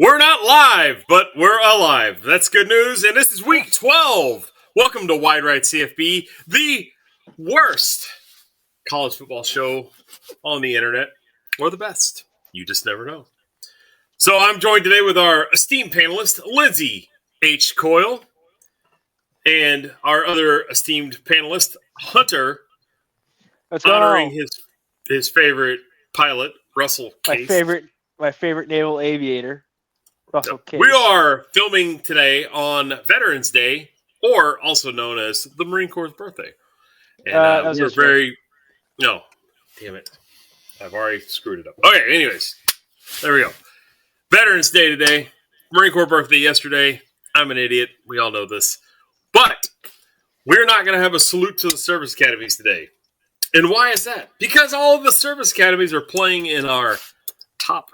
We're not live, but we're alive. That's good news. And this is week 12. Welcome to Wide Right CFB, the worst college football show on the internet, or the best. You just never know. So I'm joined today with our esteemed panelist, Lindsay H. Coyle, and our other esteemed panelist, Hunter, honoring his favorite pilot, Russell Case. My favorite naval aviator. Russell Case. We are filming today on Veterans Day, or also known as the Marine Corps' birthday. And we're very... No, damn it. I've already screwed it up. Okay, anyways. There we go. Veterans Day today. Marine Corps birthday yesterday. I'm an idiot. We all know this. But we're not going to have a salute to the service academies today. And why is that? Because all of the service academies are playing in our top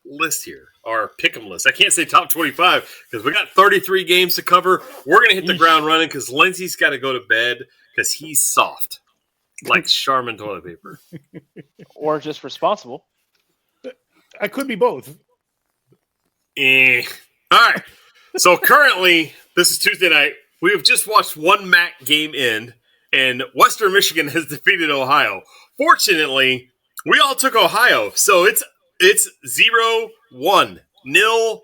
list here. Our pick'em list. I can't say top 25 because we got 33 games to cover. We're going to hit the ground running because Lindsay's got to go to bed because he's soft. Like Charmin toilet paper. Or just responsible. I could be both. All right. So currently, this is Tuesday night. We have just watched one MAC game end, and Western Michigan has defeated Ohio. Fortunately, we all took Ohio, so it's 0-1, 0-1.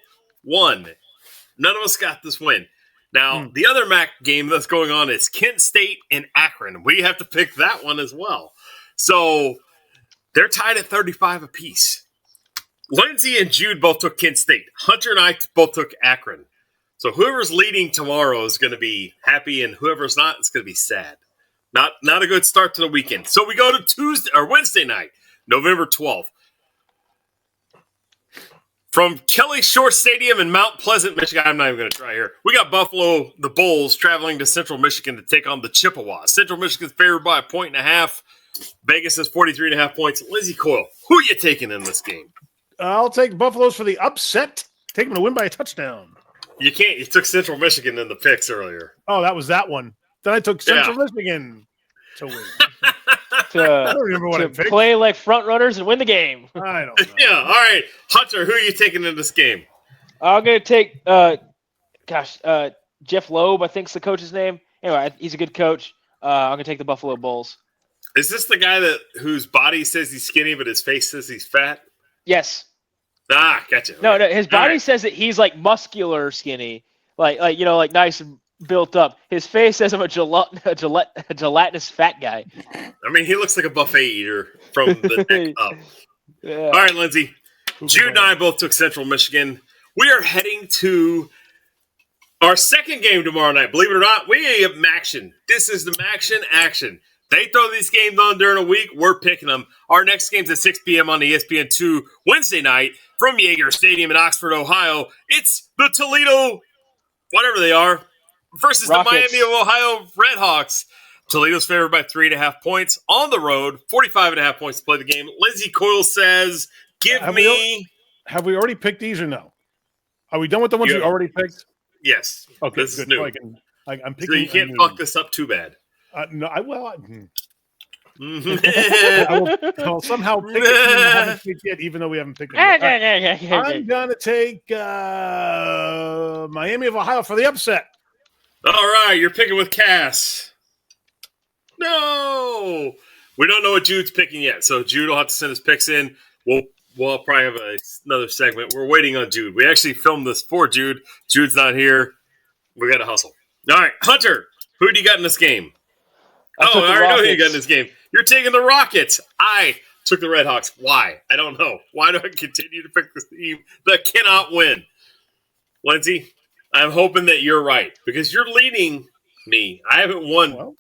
None of us got this win. Now, the other MAC game that's going on is Kent State and Akron. We have to pick that one as well. So they're tied at 35 apiece. Lindsay and Jude both took Kent State. Hunter and I both took Akron. So whoever's leading tomorrow is going to be happy, and whoever's not is going to be sad. Not a good start to the weekend. So we go to Tuesday or Wednesday night, November 12th. From Kelly Shore Stadium in Mount Pleasant, Michigan. I'm not even going to try here. We got Buffalo, the Bulls, traveling to Central Michigan to take on the Chippewas. Central Michigan's favored by 1.5. Vegas is 43.5 points. Lindsay Coyle, who are you taking in this game? I'll take Buffaloes for the upset. Take them to win by a touchdown. You can't. You took Central Michigan in the picks earlier. Oh, that was that one. Then I took Central Michigan to win. I don't remember what I picked. Play like front runners and win the game. I don't know. Yeah, all right. Hunter, who are you taking in this game? I'm going to take, Jeff Loeb, I think's the coach's name. Anyway, he's a good coach. I'm going to take the Buffalo Bulls. Is this the guy whose body says he's skinny, but his face says he's fat? Yes. Ah, gotcha. No, his body says that he's like muscular skinny, like nice and built up. His face says I'm a gelatinous fat guy. I mean, he looks like a buffet eater from the neck up. Yeah. All right, Lindsay. Jude and I both took Central Michigan. We are heading to our second game tomorrow night. Believe it or not, we have Maction. This is the Maction action. They throw these games on during a week. We're picking them. Our next game's at 6 p.m. on the ESPN2 Wednesday night from Yager Stadium in Oxford, Ohio. It's the Toledo, whatever they are, versus Rockets. The Miami of Ohio Redhawks. Toledo's favored by 3.5 points on the road, 45.5 points to play the game. Lindsay Coyle says, have we already picked these or no? Are we done with the ones we already picked? Yes. Okay, this good. is new. I'm picking. So you can't fuck this up too bad. No, I will. I'll somehow pick a team we haven't picked yet, even though we haven't picked it yet. I'm going to take Miami of Ohio for the upset. All right, you're picking with Cass. No! We don't know what Jude's picking yet, so Jude will have to send his picks in. We'll probably have another segment. We're waiting on Jude. We actually filmed this for Jude. Jude's not here. We got to hustle. All right, Hunter, who do you got in this game? I already know who you got in this game. You're taking the Rockets. I took the Redhawks. Why? I don't know. Why do I continue to pick this team that cannot win? Lindsay, I'm hoping that you're right because you're leading me. I haven't won.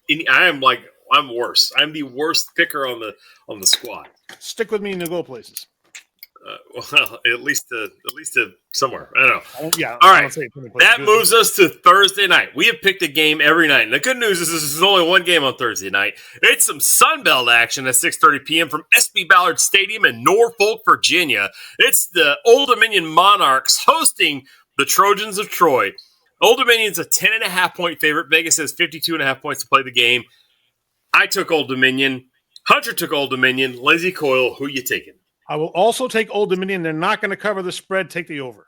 I'm worse. I'm the worst picker on the squad. Stick with me in the go places. Well, at least to somewhere. I don't know. Yeah. All right. That moves us to Thursday night. We have picked a game every night. And the good news is this is only one game on Thursday night. It's some Sunbelt action at 6:30 p.m. from SB Ballard Stadium in Norfolk, Virginia. It's the Old Dominion Monarchs hosting the Trojans of Troy. Old Dominion's a 10.5 point favorite. Vegas has 52.5 points to play the game. I took Old Dominion. Hunter took Old Dominion. Lindsay Coyle, who you taking? I will also take Old Dominion. They're not going to cover the spread. Take the over.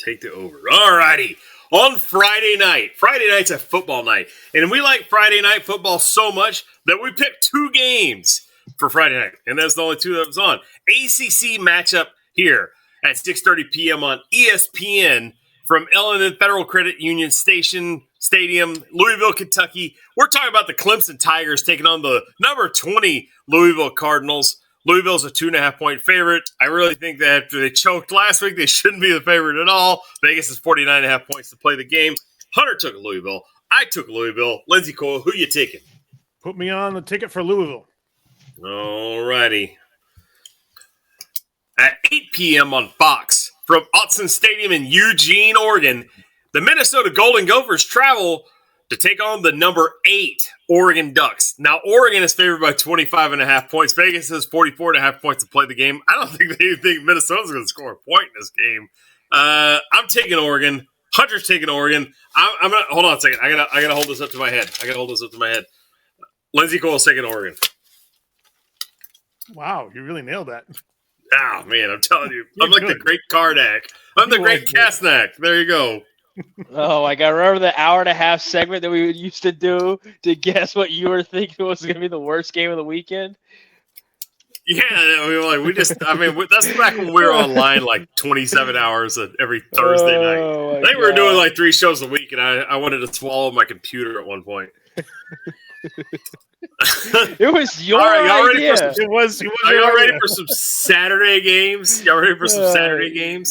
Take the over. All righty. On Friday night. Friday night's a football night. And we like Friday night football so much that we picked 2 games for Friday night. And that's the only 2 that was on. ACC matchup here at 6:30 p.m. on ESPN from Illinois Federal Credit Union Stadium, Louisville, Kentucky. We're talking about the Clemson Tigers taking on the number 20 Louisville Cardinals. Louisville's a 2.5-point favorite. I really think that after they choked last week, they shouldn't be the favorite at all. Vegas is 49.5 points to play the game. Hunter took Louisville. I took Louisville. Lindsay Cole, who you taking? Put me on the ticket for Louisville. All righty. At 8 p.m. on Fox from Autzen Stadium in Eugene, Oregon, the Minnesota Golden Gophers travel to take on the number 8 Oregon Ducks. Now, Oregon is favored by 25.5 points. Vegas has 44.5 points to play the game. I don't think they think Minnesota's going to score a point in this game. I'm taking Oregon. Hunter's taking Oregon. I'm gonna hold on a second. I gotta hold this up to my head. Lindsay Cole's taking Oregon. Wow, you really nailed that. Oh man, I'm telling you, I'm like the great Karnak. I'm the great Kasnak. There you go. Oh my God! Remember the 1.5-hour segment that we used to do to guess what you were thinking was going to be the worst game of the weekend? Yeah, that's back when we were online like 27 hours every Thursday night. I think we were doing like 3 shows a week, and I wanted to swallow my computer at one point. It was your idea. Are y'all ready for some Saturday games?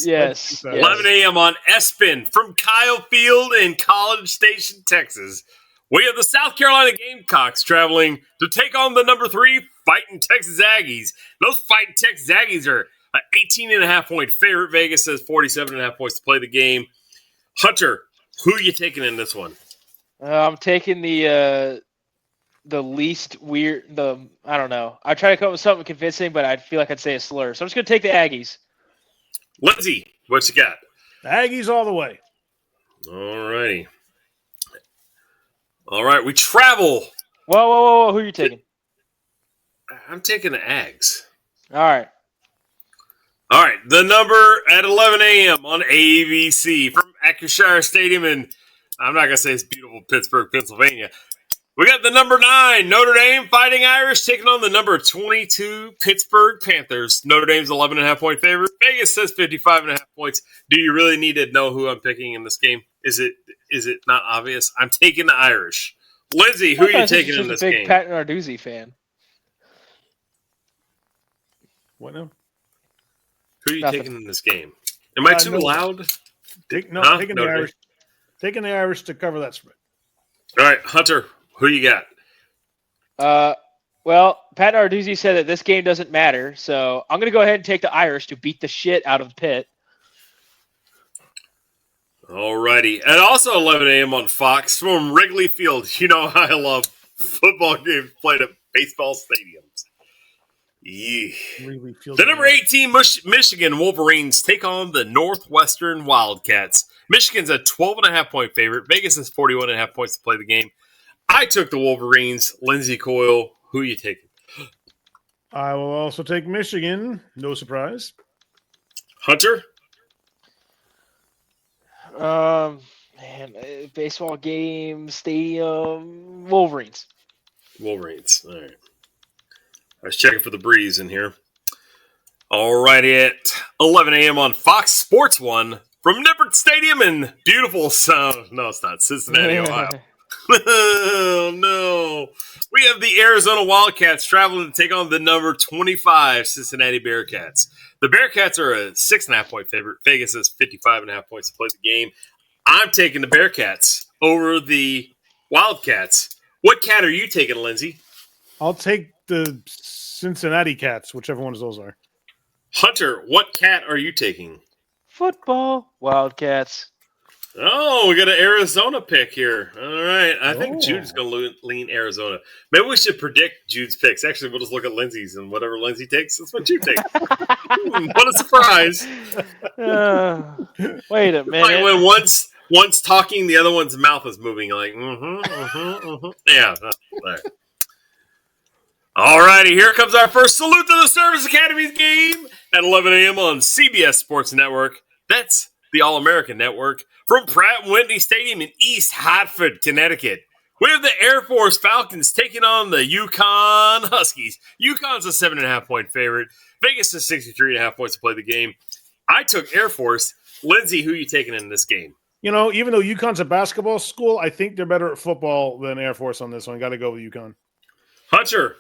Yes. 11 a.m. on ESPN from Kyle Field in College Station, Texas. We have the South Carolina Gamecocks traveling to take on the number 3 Fighting Texas Aggies. Those Fighting Texas Aggies are an 18.5-point favorite. Vegas says 47.5 points to play the game. Hunter, who are you taking in this one? I'm taking the least weird. I don't know. I try to come up with something convincing, but I feel like I'd say a slur. So I'm just going to take the Aggies. Lindsay, what you got? Aggies all the way. All righty. All right, we travel. Whoa. Who are you taking? I'm taking the Ags. All right. The number at 11 a.m. on ABC from Acrisure Stadium in, I'm not going to say it's beautiful Pittsburgh, Pennsylvania. We got the number 9 Notre Dame Fighting Irish taking on the number 22 Pittsburgh Panthers. Notre Dame's 11.5-point favorite. Vegas says 55.5 points. Do you really need to know who I'm picking in this game? Is it not obvious? I'm taking the Irish. Lindsay, who are you taking in this game? Big Pat Narduzzi fan. What now? Who are you taking in this game? Am I too loud? Taking the Irish. Taking the Irish to cover that spread. All right, Hunter, who you got? Well, Pat Narduzzi said that this game doesn't matter, so I'm going to go ahead and take the Irish to beat the shit out of Pitt. All righty. And also 11 a.m. on Fox from Wrigley Field. You know how I love football games played at baseball stadiums. Yeah. The number 18 Michigan Wolverines take on the Northwestern Wildcats. Michigan's a 12.5-point favorite. Vegas is 41.5 points to play the game. I took the Wolverines. Lindsay Coyle, who are you taking? I will also take Michigan. No surprise. Hunter? Baseball game, stadium, Wolverines. All right. I was checking for the breeze in here. All righty, at 11 a.m. on Fox Sports 1 from Nippert Stadium in beautiful Cincinnati, Ohio. Oh, no. We have the Arizona Wildcats traveling to take on the number 25 Cincinnati Bearcats. The Bearcats are a 6.5-point favorite. Vegas is 55.5 points to play the game. I'm taking the Bearcats over the Wildcats. What cat are you taking, Lindsay? I'll take the Cincinnati Cats, whichever ones those are. Hunter, what cat are you taking? Football. Wildcats. Oh, we got an Arizona pick here. All right. I think Jude's going to lean Arizona. Maybe we should predict Jude's picks. Actually, we'll just look at Lindsay's, and whatever Lindsay takes, that's what Jude takes. What a surprise. Wait a minute. Like when one's talking, the other one's mouth is moving. Like, Yeah. All right. All righty, here comes our first Salute to the Service Academies game at 11 a.m. on CBS Sports Network. That's the All-American Network from Pratt & Whitney Stadium in East Hartford, Connecticut. We have the Air Force Falcons taking on the Yukon Huskies. Yukon's a 7.5-point favorite. Vegas is 63.5 points to play the game. I took Air Force. Lindsay, who are you taking in this game? Even though UConn's a basketball school, I think they're better at football than Air Force on this one. Got to go with UConn. Hunter,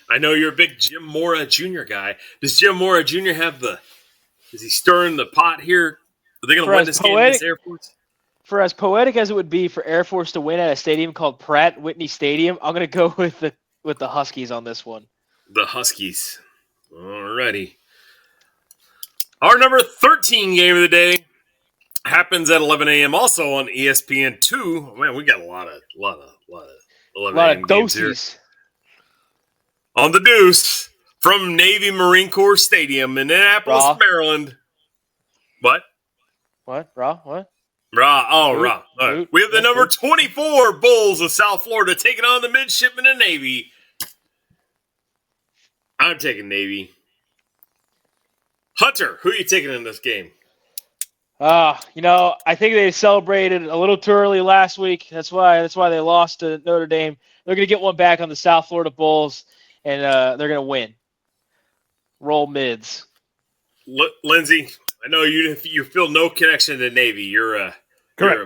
I know you're a big Jim Mora Jr. guy. Does Jim Mora Jr. is he stirring the pot here? Are they going to win this game against Air Force? For as poetic as it would be for Air Force to win at a stadium called Pratt Whitney Stadium, I'm going to go with the Huskies on this one. The Huskies. Alrighty. Our number 13 game of the day happens at 11 a.m. also on ESPN2. Man, we got a lot of 11 a.m. games here. On the Deuce from Navy Marine Corps Stadium in Annapolis, Maryland. What? What? What? Raw. Oh, Raw. Right. We have the number 24 Bulls of South Florida taking on the midshipmen of Navy. I'm taking Navy. Hunter, who are you taking in this game? I think they celebrated a little too early last week. That's why they lost to Notre Dame. They're going to get one back on the South Florida Bulls, and they're going to win. Roll mids. Lindsay, I know you feel no connection to Navy. You're a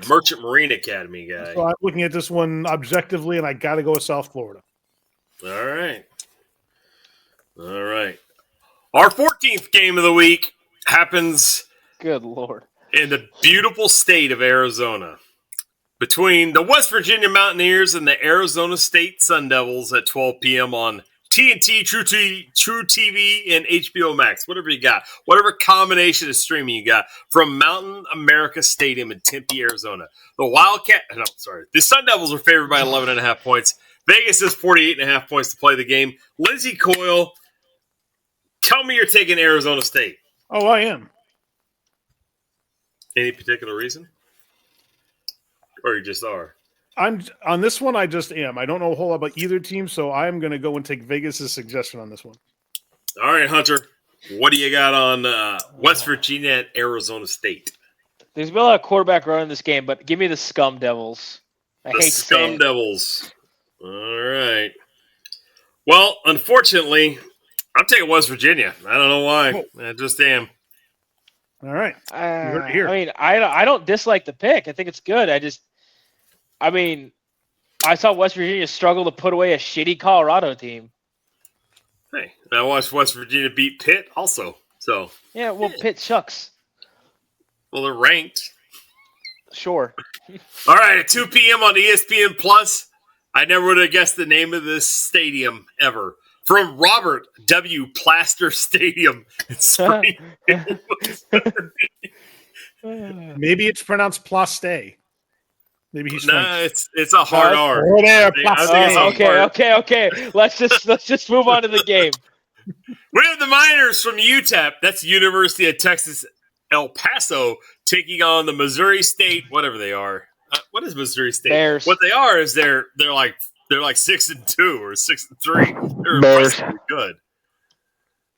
Merchant Marine Academy guy. So I'm looking at this one objectively, and I got to go with South Florida. All right. Our 14th game of the week happens. Good Lord. In the beautiful state of Arizona, between the West Virginia Mountaineers and the Arizona State Sun Devils at 12 p.m. on TNT, True TV, and HBO Max. Whatever you got. Whatever combination of streaming you got from Mountain America Stadium in Tempe, Arizona. The Sun Devils are favored by 11.5 points. Vegas is 48.5 points to play the game. Lindsay Coyle, tell me you're taking Arizona State. Oh, I am. Any particular reason? Or you just are? I'm on this one. I just am. I don't know a whole lot about either team, so I'm going to go and take Vegas' suggestion on this one. All right, Hunter. What do you got on West Virginia and Arizona State? There's been a lot of quarterback run in this game, but give me the Scum Devils. I hate to say it. Scum Devils. All right. Well, unfortunately, I'm taking West Virginia. I don't know why. I just am. All right. Here. I mean, I don't dislike the pick. I think it's good. I saw West Virginia struggle to put away a shitty Colorado team. Hey, I watched West Virginia beat Pitt also. So yeah, well, Pitt shucks. Well, they're ranked. Sure. All right, at 2 p.m. on ESPN Plus. I never would have guessed the name of this stadium ever. From Robert W. Plaster Stadium in Springfield. Maybe it's pronounced Plaste. Maybe he's it's a hard R. Oh, there, okay. Let's just move on to the game. We have the Miners from UTEP. That's the University of Texas El Paso taking on the Missouri State, whatever they are. What is Missouri State? Bears. What they are is they're like 6-2 or 6-3. They're Bears. impressively good.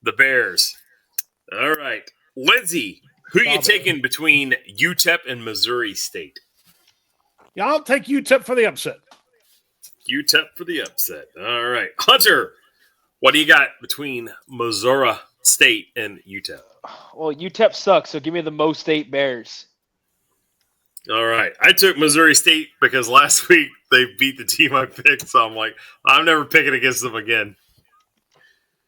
The Bears. All right, Lindsay, who are you taking between UTEP and Missouri State? Yeah, I'll take UTEP for the upset. UTEP for the upset. All right, Hunter, what do you got between Missouri State and UTEP? Well, UTEP sucks, so give me the Mo State Bears. All right. I took Missouri State because last week they beat the team I picked, so I'm like, I'm never picking against them again.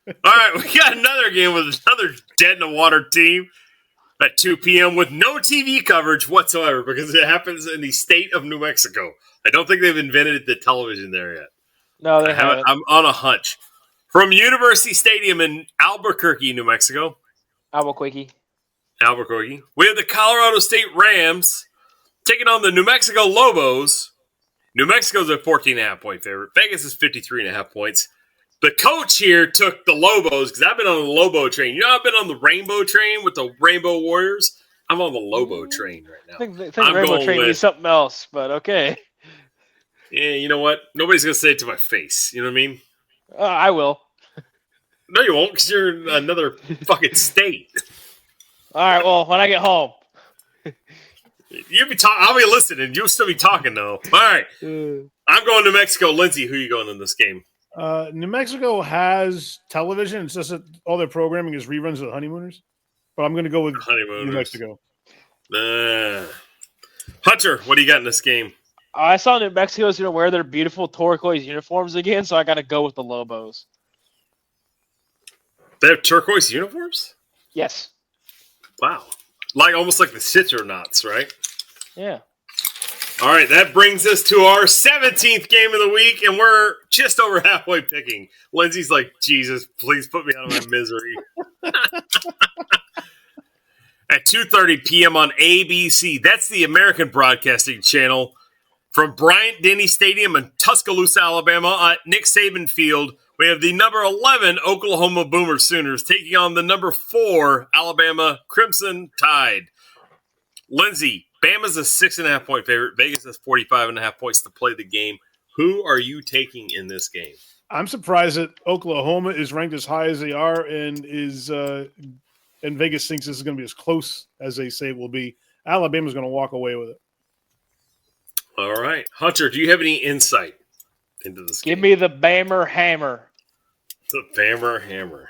All right, we got another game with another dead-in-the-water team at 2 p.m. with no TV coverage whatsoever because it happens in the state of New Mexico. I don't think they've invented the television there yet. No, they haven't. I'm on a hunch. From University Stadium in Albuquerque, New Mexico. Albuquerque. We have the Colorado State Rams taking on the New Mexico Lobos. New Mexico's a 14.5-point favorite. Vegas is 53.5 points. The coach here took the Lobos because I've been on the Lobo train. You know, I've been on the Rainbow train with the Rainbow Warriors. I'm on the Lobo train right now. I think Rainbow train means something else, but okay. Yeah, you know what? Nobody's going to say it to my face. You know what I mean? I will. No, you won't, because you're in another fucking state. All right, well, when I get home. You be talking. I'll be listening. You'll still be talking, though. All right. I'm going to Mexico. Lindsay, who are you going in this game? New Mexico has television. It's just that all their programming is reruns of the Honeymooners. But I'm going to go with New Mexico. Hunter, what do you got in this game? I saw New Mexico's going to wear their beautiful turquoise uniforms again, so I got to go with the Lobos. They have turquoise uniforms? Yes. Wow. Almost like the Citronauts, right? Yeah. All right, that brings us to our 17th game of the week, and we're just over halfway picking. Lindsay's like, Jesus, please put me out of my misery. At 2:30 p.m. on ABC, that's the American Broadcasting Channel, from Bryant-Denny Stadium in Tuscaloosa, Alabama, at Nick Saban Field, we have the number 11 Oklahoma Boomer Sooners taking on the number 4 Alabama Crimson Tide. Lindsay, Bama's a 6.5 point favorite. Vegas has 45.5 points to play the game. Who are you taking in this game? I'm surprised that Oklahoma is ranked as high as they are and Vegas thinks this is going to be as close as they say it will be. Alabama's going to walk away with it. All right. Hunter, do you have any insight into this game? Give me the Bammer Hammer. The Bammer Hammer.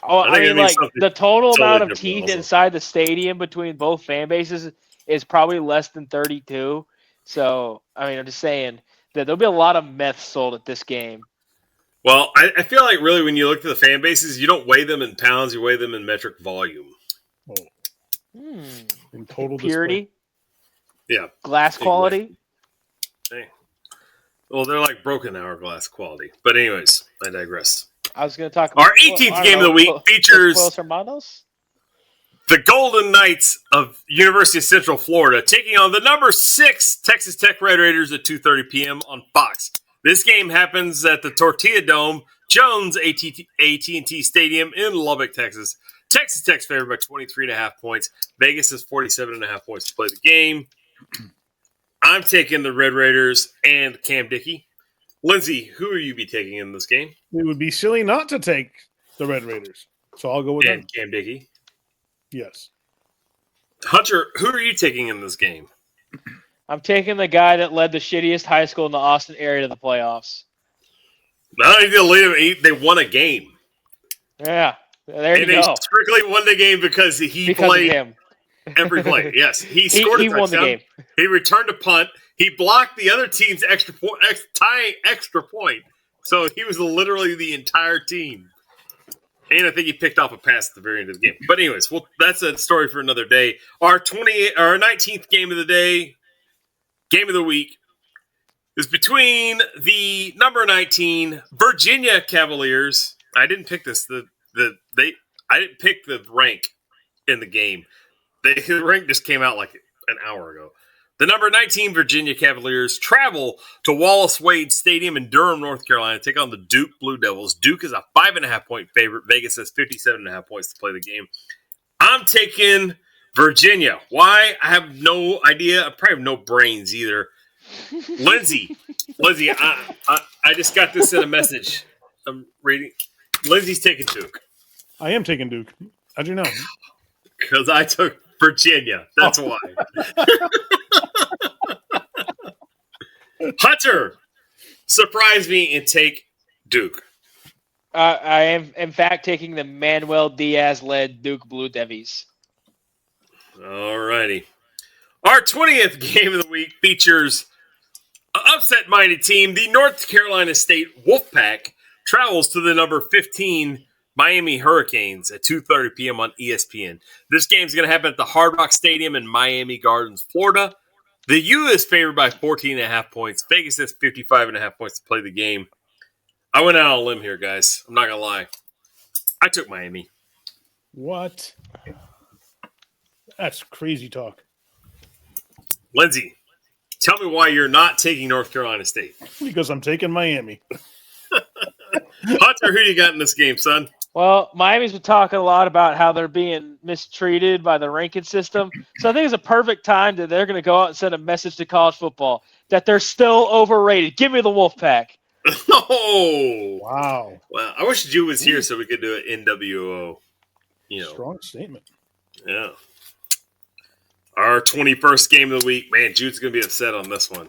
Oh, I mean, like, the total amount of teeth inside the stadium between both fan bases is probably less than 32. So, I mean, I'm just saying that there'll be a lot of meth sold at this game. Well, I feel like really when you look at the fan bases, you don't weigh them in pounds, you weigh them in metric volume. Oh. In total purity? Display. Yeah. Glass quality? Hey. Well, they're like broken hourglass quality. But anyways, I digress. I was going to talk about... Our 18th game of the week features the Golden Knights of University of Central Florida taking on the number 6 Texas Tech Red Raiders at 2:30 p.m. on Fox. This game happens at the Tortilla Dome, Jones AT&T Stadium in Lubbock, Texas. Texas Tech's favored by 23.5 points. Vegas is 47.5 points to play the game. I'm taking the Red Raiders and Cam Dickey. Lindsay, who are you be taking in this game? It would be silly not to take the Red Raiders. So I'll go with them. Cam Dickey? Yes. Hunter, who are you taking in this game? I'm taking the guy that led the shittiest high school in the Austin area to the playoffs. Not even to lead them, they won a game. Yeah, there you go. And they strictly won the game because he played him. Every play. Yes, he scored a touchdown. Won the game. He returned a punt. He blocked the other team's tying extra point. So he was literally the entire team. And I think he picked off a pass at the very end of the game. But anyways, well, that's a story for another day. Our 19th game of the day, game of the week, is between the number 19 Virginia Cavaliers. I didn't pick this. I didn't pick the rank in the game. The rank just came out like an hour ago. The number 19 Virginia Cavaliers travel to Wallace Wade Stadium in Durham, North Carolina, to take on the Duke Blue Devils. Duke is a 5.5 point favorite. Vegas has 57.5 points to play the game. I'm taking Virginia. Why? I have no idea. I probably have no brains either. Lindsay, I just got this in a message. I'm reading. Lindsay's taking Duke. I am taking Duke. How'd you know? Because I took Virginia. That's why. Hunter, surprise me and take Duke. I am, in fact, taking the Manuel Diaz-led Duke Blue Devils. All righty. Our 20th game of the week features an upset-minded team. The North Carolina State Wolfpack travels to the number 15 Miami Hurricanes at 2:30 p.m. on ESPN. This game is going to happen at the Hard Rock Stadium in Miami Gardens, Florida. The U is favored by 14.5 points. Vegas has 55.5 points to play the game. I went out on a limb here, guys. I'm not going to lie. I took Miami. What? That's crazy talk. Lindsay, tell me why you're not taking North Carolina State. Because I'm taking Miami. Hunter, who you got in this game, son? Well, Miami's been talking a lot about how they're being mistreated by the ranking system. So I think it's a perfect time that they're going to go out and send a message to college football that they're still overrated. Give me the Wolfpack. Oh, wow! Well, I wish Jew was here so we could do an NWO. Strong statement. Yeah. Our 21st game of the week. Man, Jude's going to be upset on this one.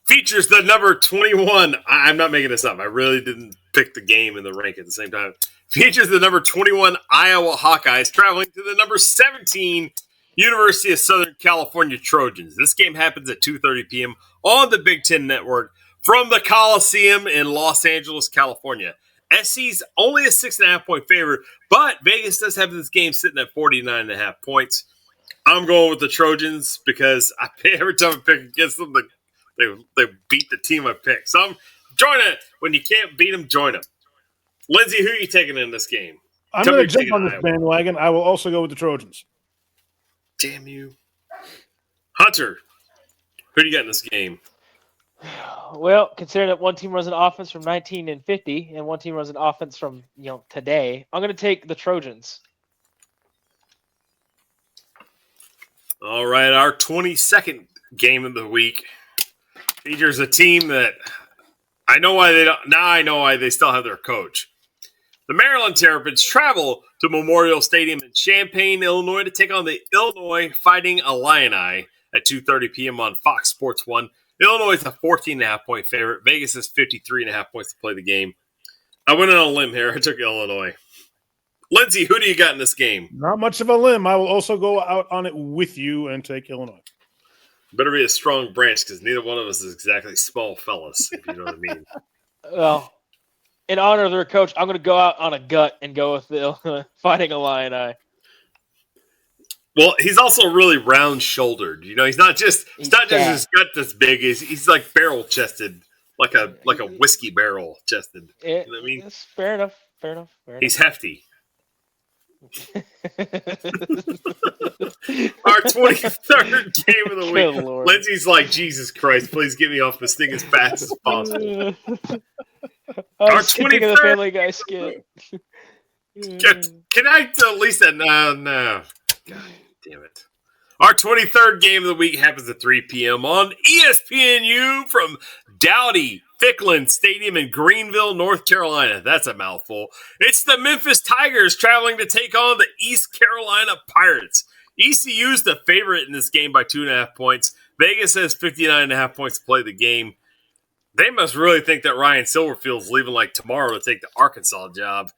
Features the number 21. I'm not making this up. I really didn't pick the game and the rank at the same time. Features the number 21 Iowa Hawkeyes traveling to the number 17 University of Southern California Trojans. This game happens at 2:30 p.m. on the Big Ten Network from the Coliseum in Los Angeles, California. SC's only a 6.5-point favorite, but Vegas does have this game sitting at 49.5 points. I'm going with the Trojans because every time I pick against them, they beat the team I picked. So I'm joining it. When you can't beat them, join them. Lindsay, who are you taking in this game? I'm going to jump on this bandwagon. I will also go with the Trojans. Damn you. Hunter, who do you got in this game? Well, considering that one team runs an offense from 1950 and one team runs an offense from today, I'm going to take the Trojans. All right, our 22nd game of the week features a team that I know why they don't. Now I know why they still have their coach. The Maryland Terrapins travel to Memorial Stadium in Champaign, Illinois, to take on the Illinois Fighting Illini at 2:30 p.m. on Fox Sports 1. Illinois is a 14.5-point favorite. Vegas is 53.5 points to play the game. I went on a limb here. I took Illinois. Lindsay, who do you got in this game? Not much of a limb. I will also go out on it with you and take Illinois. Better be a strong branch because neither one of us is exactly small fellas, if you know what I mean. Well, in honor of their coach, I'm going to go out on a gut and go with the Fighting Illini. Well, he's also really round-shouldered. He's not just his gut that's big. He's like barrel-chested, like a whiskey barrel-chested. You know what I mean? That's fair enough. He's hefty. Our 23rd game of the week. Lindsay's like, Jesus Christ, please get me off this thing as fast as possible. Our 23rd of the Family Guy skit. Can I at least no. God damn it. Our 23rd game of the week happens at 3 p.m. on ESPNU from Dowdy Ficklen Stadium in Greenville, North Carolina. That's a mouthful. It's the Memphis Tigers traveling to take on the East Carolina Pirates. ECU's the favorite in this game by 2.5 points. Vegas has 59.5 points to play the game. They must really think that Ryan Silverfield's leaving like tomorrow to take the Arkansas job.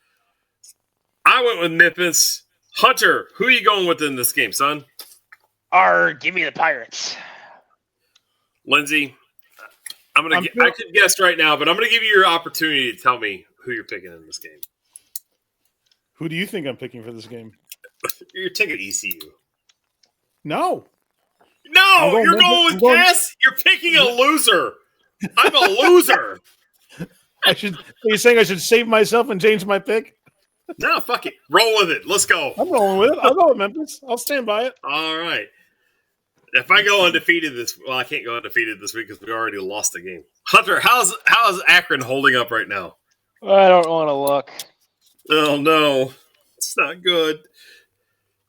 I went with Memphis. Hunter, who are you going with in this game, son? Give me the Pirates. Lindsay, I could guess right now, but I'm going to give you your opportunity to tell me who you're picking in this game. Who do you think I'm picking for this game? You're taking ECU. No, you're going with Cass. You're picking a loser. I'm a loser. Are you saying I should save myself and change my pick? No, fuck it. Roll with it. Let's go. I'm rolling with it. I'll go with Memphis. I'll stand by it. All right. If I go undefeated I can't go undefeated this week because we already lost the game. Hunter, how's Akron holding up right now? I don't want to look. Oh, no. It's not good.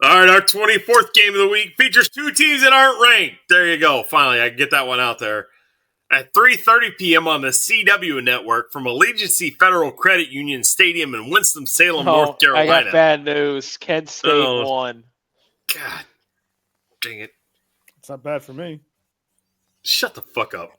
All right, our 24th game of the week features two teams that aren't ranked. There you go. Finally, I can get that one out there. At 3:30 p.m. on the CW network from Allegiance Federal Credit Union Stadium in Winston-Salem, North Carolina. I got bad news. Kent State won. God dang it. It's not bad for me. Shut the fuck up.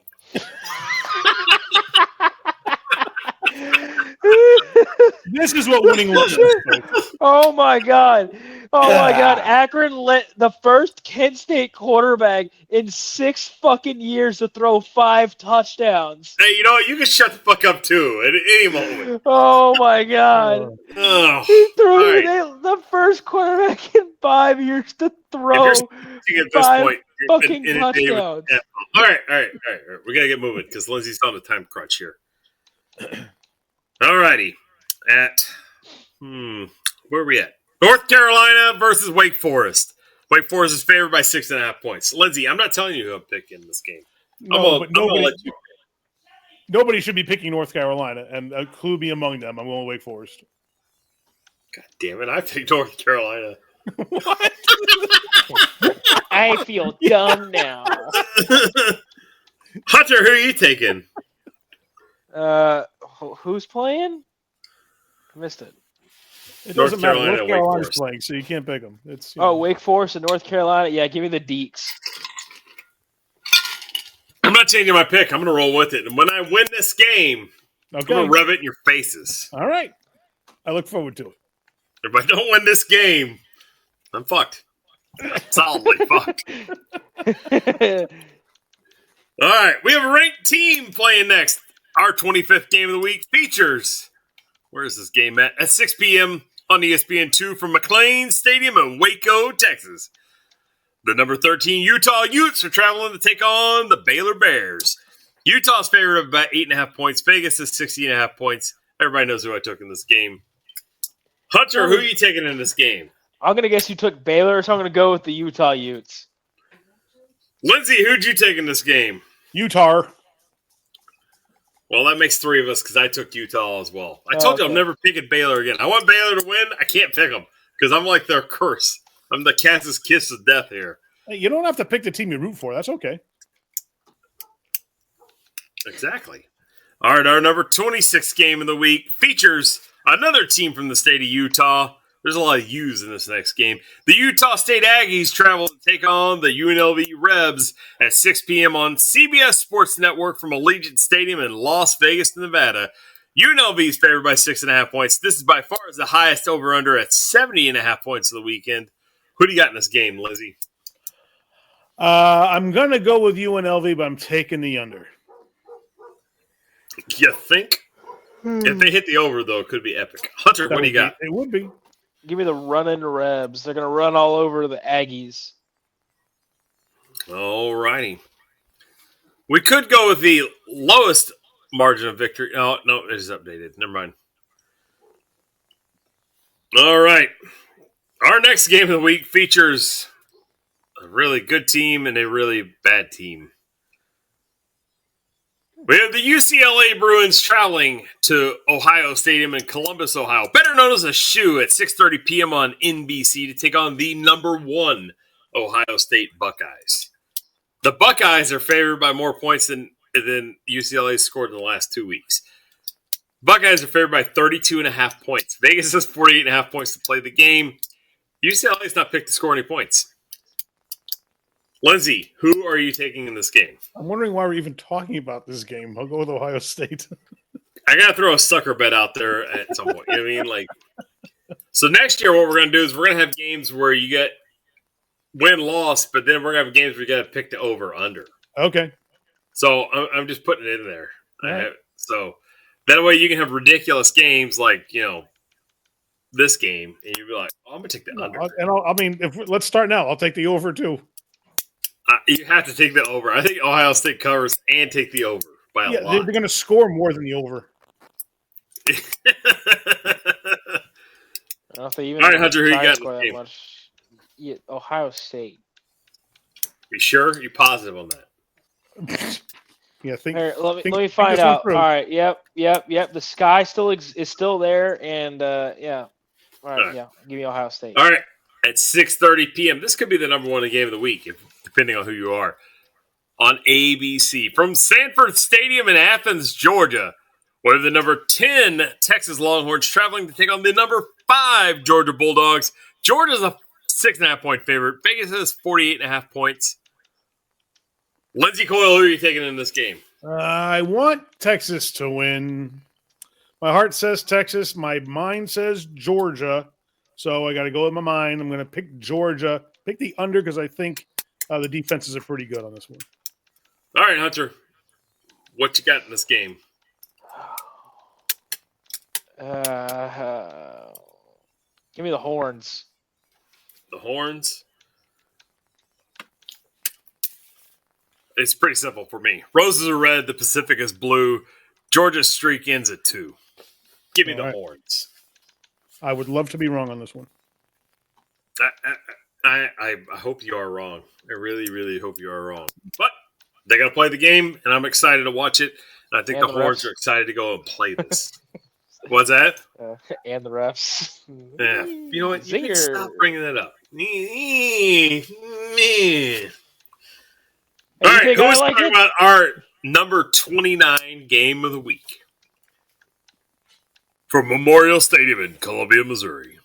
This is what winning looks like. Oh my God. Akron let the first Kent State quarterback in 6 fucking years to throw 5 touchdowns. Hey, you know what? You can shut the fuck up too at any moment. Oh my God. He threw the first quarterback in 5 years to throw at this 5 point, fucking touchdowns. All right. We got to get moving because Lindsay's on a time crunch here. All righty. Where are we at? North Carolina versus Wake Forest. Wake Forest is favored by 6.5 points. Lindsay, I'm not telling you who I'm picking in this game. Nobody should be picking North Carolina, and clue be among them. I'm going Wake Forest. God damn it! I picked North Carolina. What? I feel dumb now. Hunter, who are you taking? Who's playing? I missed it. It North doesn't matter. Carolina, North Wake Carolina's Forest. playing, so you can't pick them. It's Wake Forest and North Carolina. Yeah, give me the Deeks. I'm not changing my pick. I'm going to roll with it. And when I win this game, I'm going to rub it in your faces. All right. I look forward to it. If I don't win this game, I'm fucked. Solidly fucked. All right. We have a ranked team playing next. Our 25th game of the week features. Where is this game at? At 6 p.m. on ESPN2 from McLean Stadium in Waco, Texas. The number 13 Utah Utes are traveling to take on the Baylor Bears. Utah's favored of about 8.5 points. Vegas is 60.5 points. Everybody knows who I took in this game. Hunter, who are you taking in this game? I'm going to guess you took Baylor, so I'm going to go with the Utah Utes. Lindsay, who'd you take in this game? Utah. Well, that makes three of us because I took Utah as well. I told you I'm never picking Baylor again. I want Baylor to win. I can't pick them because I'm like their curse. I'm the Kansas kiss of death here. Hey, you don't have to pick the team you root for. That's okay. Exactly. All right, our number 26 game of the week features another team from the state of Utah. There's a lot of U's in this next game. The Utah State Aggies travel to take on the UNLV Rebs at 6 p.m. on CBS Sports Network from Allegiant Stadium in Las Vegas, Nevada. UNLV is favored by 6.5 points. This is by far the highest over-under at 70.5 points of the weekend. Who do you got in this game, Lizzie? I'm going to go with UNLV, but I'm taking the under. You think? If they hit the over, though, it could be epic. Hunter, what do you got? It would be. Give me the running Rebs. They're going to run all over the Aggies. All righty. We could go with the lowest margin of victory. Oh, no, it is updated. Never mind. All right. Our next game of the week features a really good team and a really bad team. We have the UCLA Bruins traveling to Ohio Stadium in Columbus, Ohio, better known as a shoe, at 6:30 p.m. on NBC to take on the number 1 Ohio State Buckeyes. The Buckeyes are favored by more points than UCLA scored in the last 2 weeks. Buckeyes are favored by 32.5 points. Vegas has 48.5 points to play the game. UCLA has not picked to score any points. Lindsay, who are you taking in this game? I'm wondering why we're even talking about this game. I'll go with Ohio State. I got to throw a sucker bet out there at some point. You know what I mean? So next year what we're going to do is we're going to have games where you get win-loss, but then we're going to have games where you got to pick the over-under. Okay. So I'm just putting it in there. Right. So that way you can have ridiculous games like, this game, and you'll be like, oh, I'm going to take the under. Let's start now. I'll take the over, too. You have to take the over. I think Ohio State covers and take the over by a lot. They're going to score more than the over. All right, Hunter, who you got in the game? Yeah, Ohio State. You sure? You positive on that? Yeah, let me find out. All right, yep. The sky is still there, and yeah. All right, yeah. Give me Ohio State. All right, at 6:30 p.m. This could be the number 1 game of the week, depending on who you are. On ABC from Sanford Stadium in Athens, Georgia, we have the number 10 Texas Longhorns traveling to take on the number 5 Georgia Bulldogs. Georgia's a 6.5 point favorite. Vegas has 48.5 points. Lindsay Coyle, who are you taking in this game? I want Texas to win. My heart says Texas. My mind says Georgia. So I got to go with my mind. I'm going to pick Georgia. Pick the under because I think the defenses are pretty good on this one. All right, Hunter. What you got in this game? Give me the Horns. The Horns? It's pretty simple for me. Roses are red. The Pacific is blue. Georgia's streak ends at 2. Give me the Horns. I would love to be wrong on this one. I hope you are wrong. I really, really hope you are wrong. But they got to play the game, and I'm excited to watch it. And I think the Horns are excited to go and play this. What's that? And the refs. Yeah. You know what? You can stop bringing that up. All right, who's talking about our number 29 game of the week? from Memorial Stadium in Columbia, Missouri.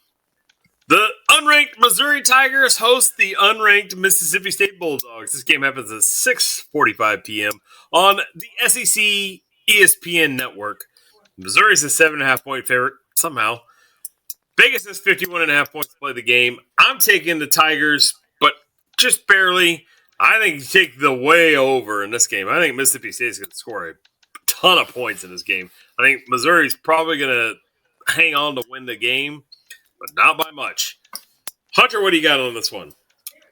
The unranked Missouri Tigers host the unranked Mississippi State Bulldogs. This game happens at 6:45 p.m. on the SEC ESPN network. Missouri's a 7.5 point favorite somehow. Vegas is 51.5 points to play the game. I'm taking the Tigers, but just barely. I think you take the way over in this game. I think Mississippi State is going to score a ton of points in this game. I think Missouri's probably going to hang on to win the game, but not by much. Hunter, what do you got on this one?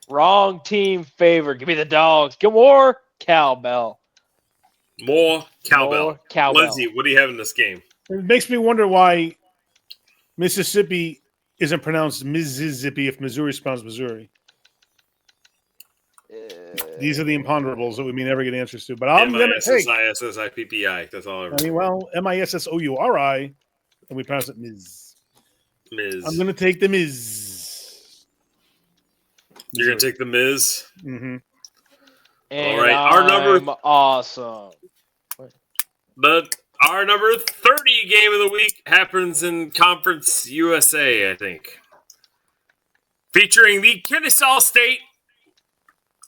Wrong team favorite. Give me the dogs. Get more cowbell. More cowbell. More cowbell. Lindsay, what do you have in this game? It makes me wonder why Mississippi isn't pronounced Mississippi if Missouri is pronounced Missouri. These are the imponderables that we may never get answers to. But I'm going to take M-I-S-S-I-S-S-I-P-P-I. That's all I remember. Missouri, and we pronounce it Ms. Miz. I'm going to take the Ms. You're going to take the Miz? Mm-hmm. And all right. I'm awesome. Our number 30 game of the week happens in Conference USA, I think. Featuring the Kennesaw State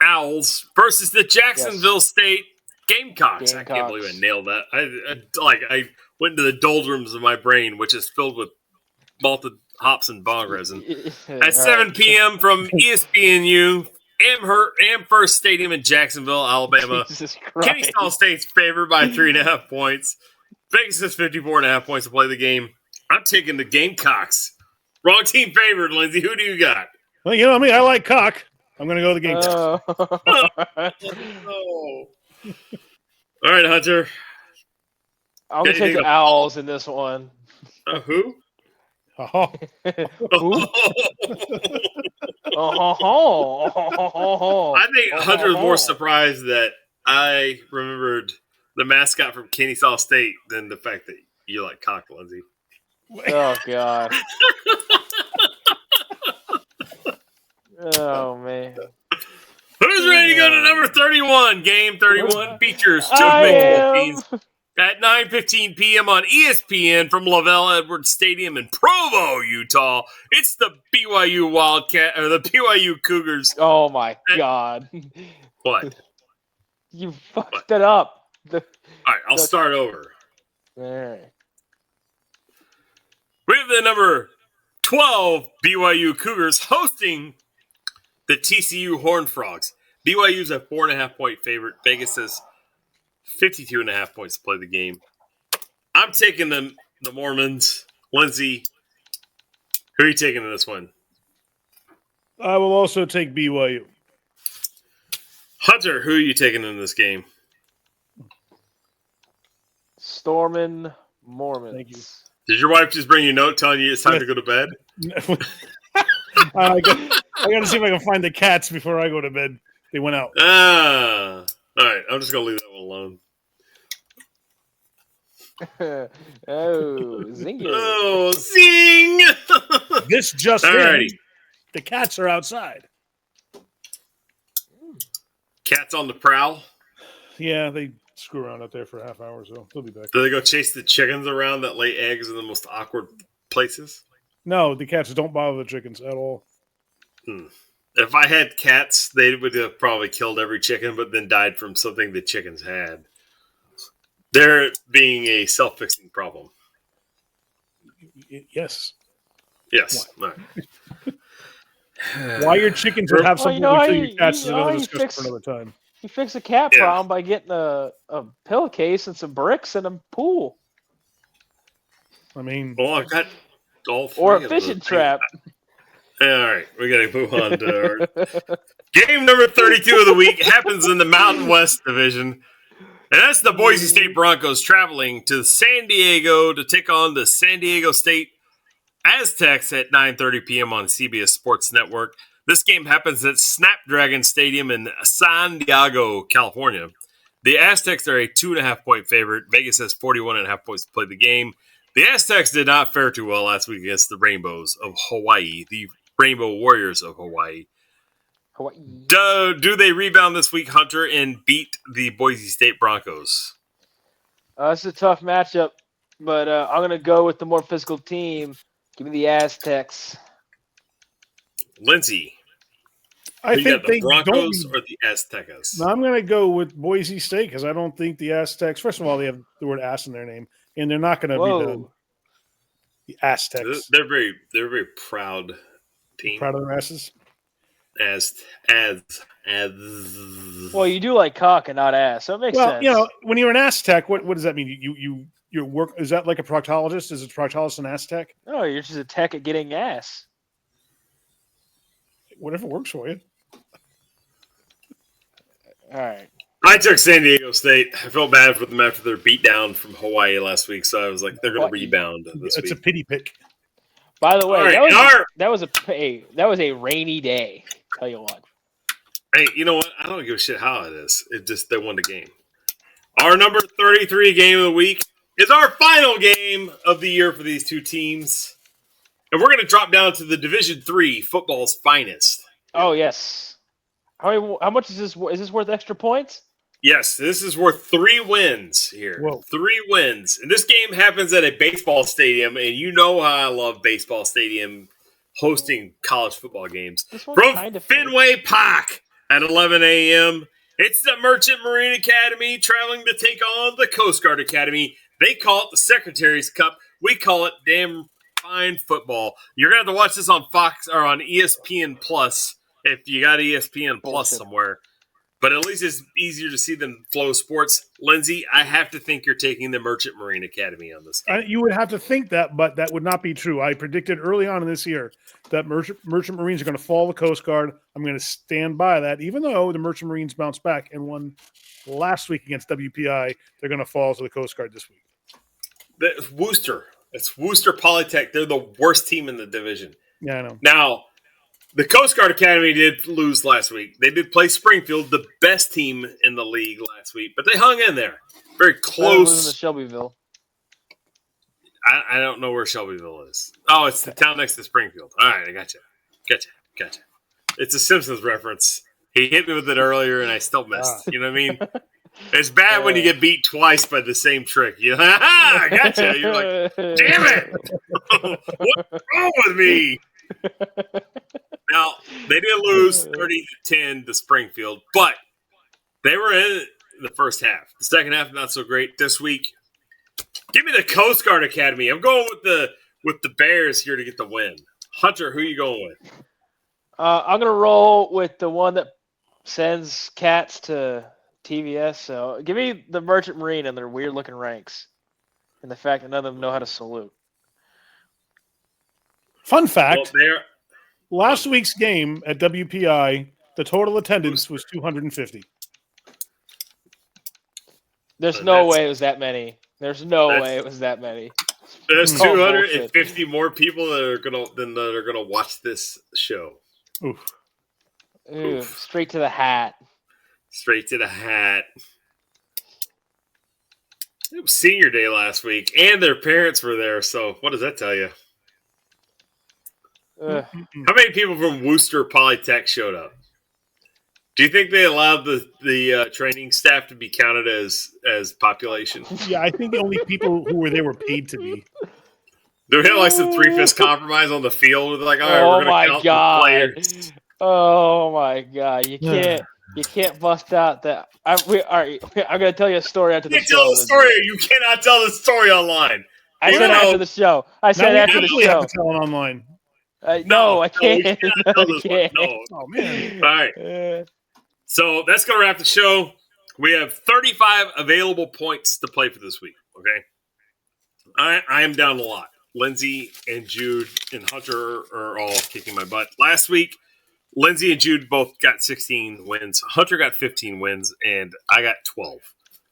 Owls versus the Jacksonville State Gamecocks. I can't believe I nailed that. I went into the doldrums of my brain, which is filled with malted hops and bong resin. At 7 p.m. from ESPNU, Amherst Stadium in Jacksonville, Alabama. Kennesaw State's favored by 3.5 points. Vegas is 54.5 points to play the game. I'm taking the Gamecocks. Wrong team favored, Lindsay. Who do you got? Well, you know me. I like cock. I'm going to go with the Gamecocks. Oh. All right, Hunter. I'm going to take the Owls in this one. Who? Oh. I think Hunter was more surprised that I remembered the mascot from Kennesaw State than the fact that you like cock, Lindsay. Oh, God. Oh, man. Who's ready to go to number 31? Game 31 features two baseball teams at 9:15 p.m. on ESPN from Lavelle Edwards Stadium in Provo, Utah. It's the BYU Wildcat or the BYU Cougars. Oh my God! What? You fucked it up. All right, I'll start over. All right. We have the number 12 BYU Cougars hosting the TCU Horned Frogs. BYU's a 4.5 point favorite. Vegas is 52.5 points to play the game. I'm taking the Mormons. Lindsay, who are you taking in this one? I will also take BYU. Hunter, who are you taking in this game? Stormin' Mormons. Thank you. Did your wife just bring you a note telling you it's time to go to bed? I got to see if I can find the cats before I go to bed. They went out. All right. I'm just going to leave that one alone. Oh, zinger. Oh, zing! This just in. The cats are outside. Cats on the prowl? Yeah, they screw around out there for a half hour, so they'll be back. Do they go chase the chickens around that lay eggs in the most awkward places? No, the cats don't bother the chickens at all. If I had cats, they would have probably killed every chicken, but then died from something the chickens had. There being a self-fixing problem. Yes. Yes. All right. Why your chickens would have something to kill your cats is another discussion for another time. You fix a cat problem by getting a pillowcase and some bricks and a pool. I mean... Well, I've got all three or a fishing trap. All right, we got to move on to our game number 32 of the week. Happens in the Mountain West Division. And that's the Boise State Broncos traveling to San Diego to take on the San Diego State Aztecs at 9:30 p.m. on CBS Sports Network. This game happens at Snapdragon Stadium in San Diego, California. The Aztecs are a 2.5 point favorite. Vegas has 41.5 points to play the game. The Aztecs did not fare too well last week against the Rainbows of Hawaii, the Rainbow Warriors of Hawaii. Do they rebound this week, Hunter, and beat the Boise State Broncos? It's a tough matchup. But I'm going to go with the more physical team. Give me the Aztecs. Lindsay. I think the they Broncos don't. Or the Aztecas? I'm going to go with Boise State because I don't think the Aztecs. First of all, they have the word "ass" in their name, and they're not going to be the Aztecs. They're very proud team. Proud of their asses. As Well, you do like cock and not ass, so it makes sense. When you're an Aztec, what does that mean? You work? Is that like a proctologist? Is a proctologist an Aztec? No, you're just a tech at getting ass. Whatever works for you. All right. I took San Diego State. I felt bad for them after their beatdown from Hawaii last week, so I was like, they're going to rebound this week. It's a pity pick. By the way, right, that was a rainy day. Tell you what. Hey, you know what? I don't give a shit how it is. It just they won the game. Our number 33 game of the week is our final game of the year for these two teams, and we're going to drop down to the Division III football's finest. Oh yes. How much is this? Is this worth extra points? Yes, this is worth 3 wins here. Whoa. 3 wins. And this game happens at a baseball stadium, and you know how I love baseball stadium hosting college football games. From Fenway Park at 11 a.m., it's the Merchant Marine Academy traveling to take on the Coast Guard Academy. They call it the Secretary's Cup. We call it damn fine football. You're going to have to watch this on Fox or on ESPN Plus if you got ESPN Plus somewhere. But at least it's easier to see than Flow Sports. Lindsay, I have to think you're taking the Merchant Marine Academy on this game. You would have to think that, but that would not be true. I predicted early on in this year that Merchant Marines are going to fall the Coast Guard. I'm going to stand by that. Even though the Merchant Marines bounced back and won last week against WPI, they're going to fall to the Coast Guard this week. It's Worcester. It's Worcester Polytech. They're the worst team in the division. Yeah, I know. Now, the Coast Guard Academy did lose last week. They did play Springfield, the best team in the league last week, but they hung in there. Very close. To Shelbyville. I don't know where Shelbyville is. Oh, it's the town next to Springfield. All right, I gotcha. It's a Simpsons reference. He hit me with it earlier, and I still missed. You know what I mean? It's bad when you get beat twice by the same trick. You know, I gotcha. You're like, damn it! What's wrong with me? Now, they did lose 30-10 to Springfield, but they were in the first half. The second half, not so great. This week, give me the Coast Guard Academy. I'm going with the Bears here to get the win. Hunter, who are you going with? I'm going to roll with the one that sends cats to TVS. So give me the Merchant Marine and their weird-looking ranks and the fact that none of them know how to salute. Fun fact. Well, last week's game at WPI, the total attendance was 250. There's no way it was that many. There's no way it was that many. There's 250 more people that are gonna watch this show. Oof. Straight to the hat. Straight to the hat. It was senior day last week, and their parents were there. So what does that tell you? How many people from Worcester Polytech showed up? Do you think they allowed the training staff to be counted as population? Yeah, I think the only people who were there were paid to be. They had like some 3/5 compromise on the field. They're like, all right, we're going to count the players. Oh my God! You can't bust out that. I'm going to tell you a story after the show. Tell the story. You cannot tell the story online. I said after the show. I said after the show. Have to tell it online. No, I can't. I can't. No. Oh man! All right. So that's going to wrap the show. We have 35 available points to play for this week. Okay, I am down a lot. Lindsay and Jude and Hunter are all kicking my butt. Last week, Lindsay and Jude both got 16 wins. Hunter got 15 wins, and I got 12.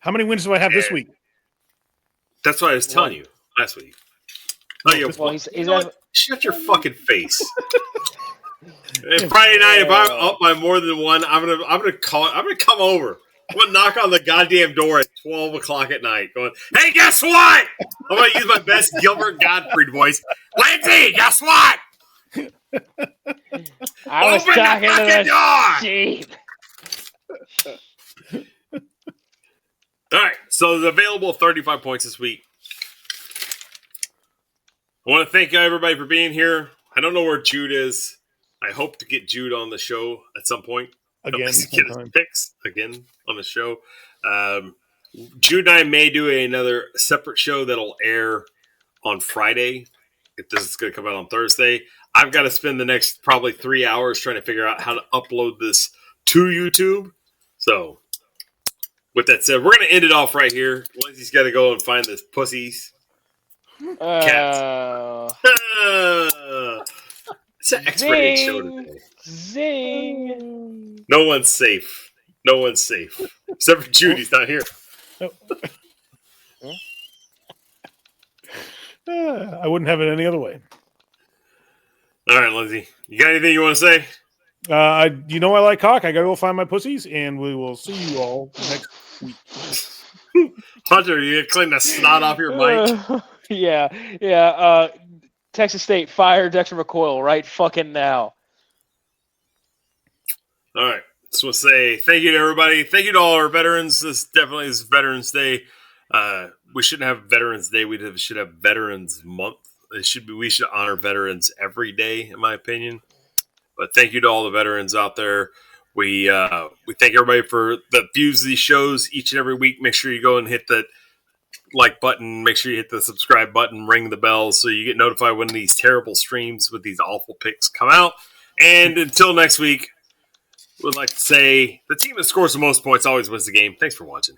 How many wins do I have this week? That's what I was telling you last week. Shut your fucking face. Friday night, if I'm up by more than one, I'm gonna come over. I'm gonna knock on the goddamn door at 12 o'clock at night, going, "Hey, guess what?" I'm gonna use my best Gilbert Gottfried voice. Lindsay, guess what? I was talking to the sheep. All right, so there's available 35 points this week. I want to thank everybody for being here. I don't know where Jude is. I hope to get Jude on the show at some point. Again, get his picks again on the show. Jude and I may do another separate show that'll air on Friday. If this is going to come out on Thursday, I've got to spend the next probably 3 hours trying to figure out how to upload this to YouTube. So, with that said, we're going to end it off right here. Lindsay's got to go and find this pussies. Cats. It's an X-rated show today. Zing. No one's safe. No one's safe. Except for Judy's not here. I wouldn't have it any other way. All right, Lindsay. You got anything you want to say? I like cock. I got to go find my pussies, and we will see you all next week. Hunter, you gonna clean the snot off your mic? Yeah. Texas State, fire Dexter McCoyle right fucking now. All right. So we'll say thank you to everybody. Thank you to all our veterans. This definitely is Veterans Day. We shouldn't have Veterans Day. We should have Veterans Month. We should honor veterans every day, in my opinion. But thank you to all the veterans out there. We thank everybody for the views of these shows each and every week. Make sure you go and hit the like button. Make sure you hit the subscribe button. Ring the bell so you get notified when these terrible streams with these awful picks come out. And until next week, we'd like to say the team that scores the most points always wins the game. Thanks for watching.